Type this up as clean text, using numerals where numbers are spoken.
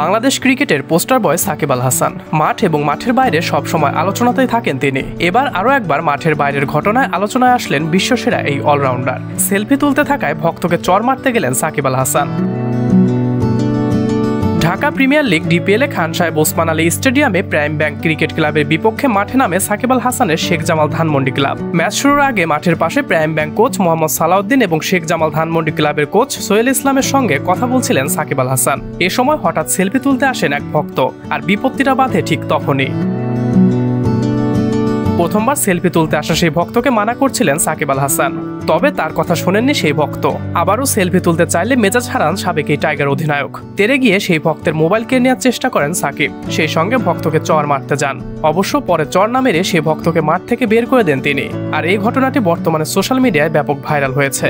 বাংলাদেশ ক্রিকেটের পোস্টার বয় সাকিব আল হাসান। মাঠ এবং মাঠের বাইরে সবসময় আলোচনাতেই থাকেন তিনি। এবার আরও একবার মাঠের বাইরের ঘটনায় আলোচনায় আসলেন বিশ্বসেরা এই অলরাউন্ডার। সেলফি তুলতে থাকায় ভক্তকে চড় মারতে গেলেন সাকিব আল হাসান। ঢাকা প্রিমিয়ার লিগ ডিপিএলে খান সাহেব ওসমান আলী স্টেডিয়ামে প্রাইম ব্যাংক ক্রিকেট ক্লাবের বিপক্ষে মাঠে নামে সাকিব আল হাসানের শেখ জামাল ধানমন্ডি ক্লাব। ম্যাচ শুরুর আগে মাঠের পাশে প্রাইম ব্যাংক কোচ মোহাম্মদ সালাউদ্দিন এবং শেখ জামাল ধানমন্ডি ক্লাবের কোচ সোহেল ইসলামের সঙ্গে কথা বলছিলেন সাকিব আল হাসান। এ সময় হঠাৎ সেলফি তুলতে আসেন এক ভক্ত, আর বিপত্তিটা বাধে ঠিক তখনই। প্রথমবার সেলফি তুলতে আসা সেই ভক্তকে মানা করছিলেন সাকিব আল হাসান, তবে তার কথা শোনেননি সেই ভক্ত। আবারও সেলফি তুলতে চাইলে মেজাজ হারান সাবেক এই টাইগার অধিনায়ক। তেরে গিয়ে সেই ভক্তের মোবাইল কেড়ে নেওয়ার চেষ্টা করেন সাকিব, সেই সঙ্গে ভক্তকে চড় মারতে যান। অবশ্য পরে চড় না মেরে সেই ভক্তকে মাঠ থেকে বের করে দেন তিনি। আর এই ঘটনাটি বর্তমানে সোশ্যাল মিডিয়ায় ব্যাপক ভাইরাল হয়েছে।